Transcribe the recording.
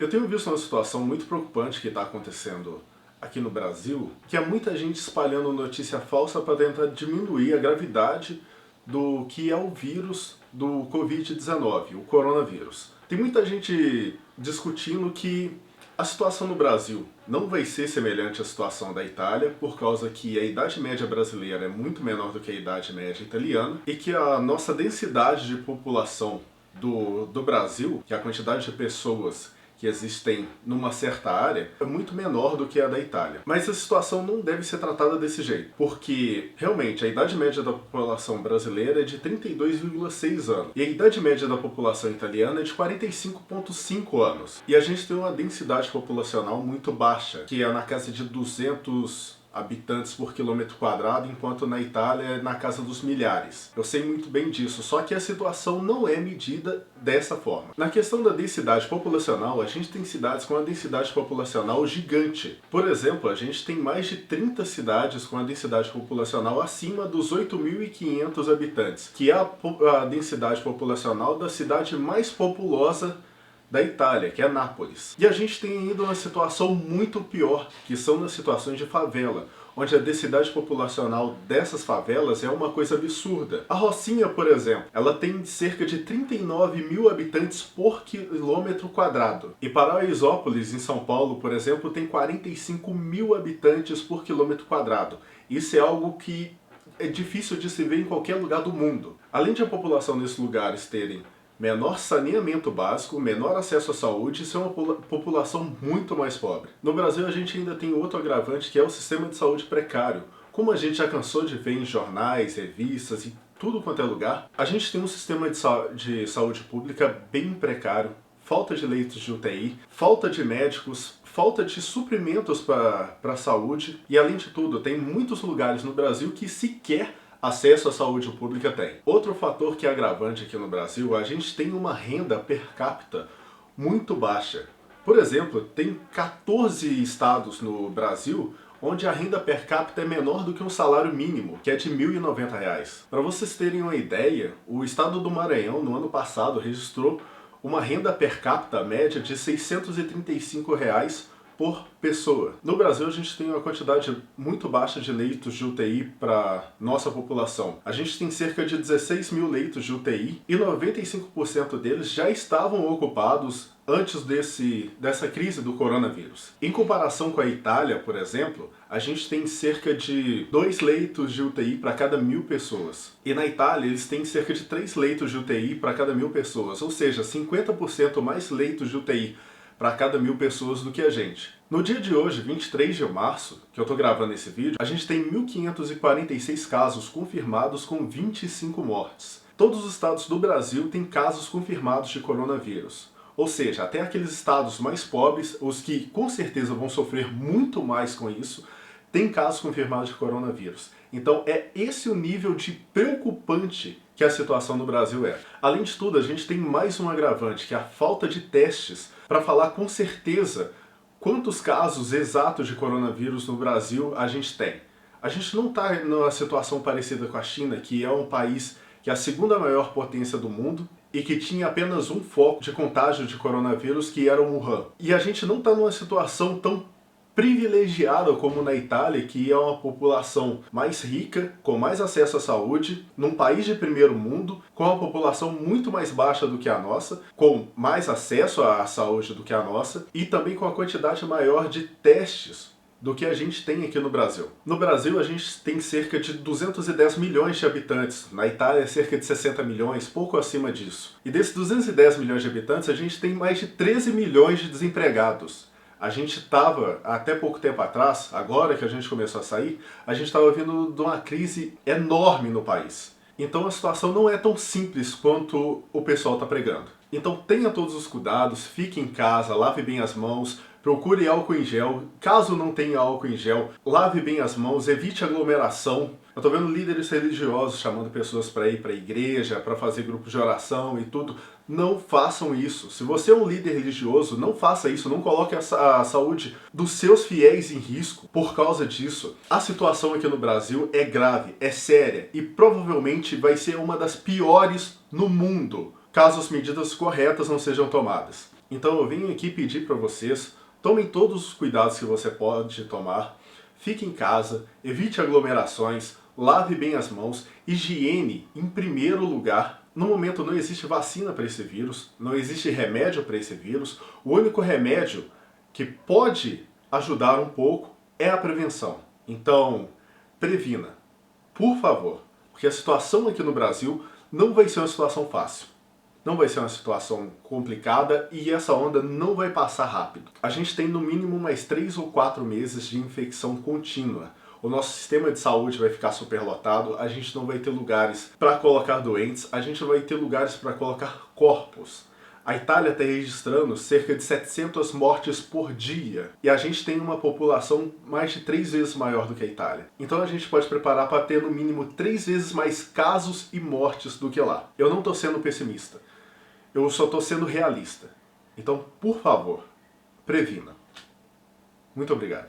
Eu tenho visto uma situação muito preocupante que está acontecendo aqui no Brasil, que é muita gente espalhando notícia falsa para tentar diminuir a gravidade do que é o vírus do Covid-19, o coronavírus. Tem muita gente discutindo que a situação no Brasil não vai ser semelhante à situação da Itália, por causa que a idade média brasileira é muito menor do que a idade média italiana, e que a nossa densidade de população do Brasil, que é a quantidade de pessoas que existem numa certa área, é muito menor do que a da Itália. Mas a situação não deve ser tratada desse jeito, porque realmente a idade média da população brasileira é de 32,6 anos, e a idade média da população italiana é de 45,5 anos. E a gente tem uma densidade populacional muito baixa, que é na casa de 200 habitantes por quilômetro quadrado, enquanto na Itália é na casa dos milhares. Eu sei muito bem disso, só que a situação não é medida dessa forma. Na questão da densidade populacional, a gente tem cidades com uma densidade populacional gigante. Por exemplo, a gente tem mais de 30 cidades com a densidade populacional acima dos 8.500 habitantes, que é a densidade populacional da cidade mais populosa da Itália, que é Nápoles. E a gente tem ainda uma situação muito pior, que são nas situações de favela, onde a densidade populacional dessas favelas é uma coisa absurda. A Rocinha, por exemplo, ela tem cerca de 39 mil habitantes por quilômetro quadrado. E Paraisópolis, em São Paulo, por exemplo, tem 45 mil habitantes por quilômetro quadrado. Isso é algo que é difícil de se ver em qualquer lugar do mundo. Além de a população nesses lugares terem menor saneamento básico, menor acesso à saúde, isso é uma população muito mais pobre. No Brasil a gente ainda tem outro agravante, que é o sistema de saúde precário. Como a gente já cansou de ver em jornais, revistas e tudo quanto é lugar, a gente tem um sistema de saúde pública bem precário, falta de leitos de UTI, falta de médicos, falta de suprimentos para a saúde e, além de tudo, tem muitos lugares no Brasil que sequer acesso à saúde pública tem. Outro fator que é agravante aqui no Brasil, a gente tem uma renda per capita muito baixa. Por exemplo, tem 14 estados no Brasil onde a renda per capita é menor do que um salário mínimo, que é de R$ 1.090. Para vocês terem uma ideia, o estado do Maranhão, no ano passado, registrou uma renda per capita média de R$ 635 por pessoa. No Brasil a gente tem uma quantidade muito baixa de leitos de UTI para nossa população. A gente tem cerca de 16 mil leitos de UTI e 95% deles já estavam ocupados antes dessa crise do coronavírus. Em comparação com a Itália, por exemplo, a gente tem cerca de 2 leitos de UTI para cada 1.000 pessoas. E na Itália eles têm cerca de 3 leitos de UTI para cada 1.000 pessoas, ou seja, 50% mais leitos de UTI para cada 1.000 pessoas do que a gente. No dia de hoje, 23 de março, que eu estou gravando esse vídeo, a gente tem 1.546 casos confirmados com 25 mortes. Todos os estados do Brasil têm casos confirmados de coronavírus. Ou seja, até aqueles estados mais pobres, os que com certeza vão sofrer muito mais com isso, têm casos confirmados de coronavírus. Então é esse o nível de preocupante que a situação no Brasil é. Além de tudo, a gente tem mais um agravante, que é a falta de testes para falar com certeza quantos casos exatos de coronavírus no Brasil a gente tem. A gente não está numa situação parecida com a China, que é um país que é a segunda maior potência do mundo e que tinha apenas um foco de contágio de coronavírus, que era o Wuhan. E a gente não está numa situação tão privilegiada como na Itália, que é uma população mais rica, com mais acesso à saúde, num país de primeiro mundo, com uma população muito mais baixa do que a nossa, com mais acesso à saúde do que a nossa, e também com a quantidade maior de testes do que a gente tem aqui no Brasil. No Brasil a gente tem cerca de 210 milhões de habitantes, na Itália cerca de 60 milhões, pouco acima disso. E desses 210 milhões de habitantes a gente tem mais de 13 milhões de desempregados. A gente estava, até pouco tempo atrás, agora que a gente começou a sair, a gente estava vindo de uma crise enorme no país. Então a situação não é tão simples quanto o pessoal está pregando. Então tenha todos os cuidados, fique em casa, lave bem as mãos, procure álcool em gel. Caso não tenha álcool em gel, lave bem as mãos, evite aglomeração. Eu estou vendo líderes religiosos chamando pessoas para ir para a igreja, para fazer grupos de oração e tudo. Não façam isso. Se você é um líder religioso, não faça isso. Não coloque a saúde dos seus fiéis em risco por causa disso. A situação aqui no Brasil é grave, é séria e provavelmente vai ser uma das piores no mundo, caso as medidas corretas não sejam tomadas. Então eu venho aqui pedir para vocês, tomem todos os cuidados que você pode tomar, fique em casa, evite aglomerações, lave bem as mãos, higiene em primeiro lugar. No momento não existe vacina para esse vírus, não existe remédio para esse vírus. O único remédio que pode ajudar um pouco é a prevenção. Então, previna, por favor, porque a situação aqui no Brasil não vai ser uma situação fácil. Não vai ser uma situação complicada e essa onda não vai passar rápido. A gente tem no mínimo mais 3 ou 4 meses de infecção contínua. O nosso sistema de saúde vai ficar superlotado, a gente não vai ter lugares para colocar doentes, a gente não vai ter lugares para colocar corpos. A Itália está registrando cerca de 700 mortes por dia. E a gente tem uma população mais de 3 vezes maior do que a Itália. Então a gente pode preparar para ter no mínimo 3 vezes mais casos e mortes do que lá. Eu não estou sendo pessimista. Eu só estou sendo realista. Então, por favor, previna. Muito obrigado.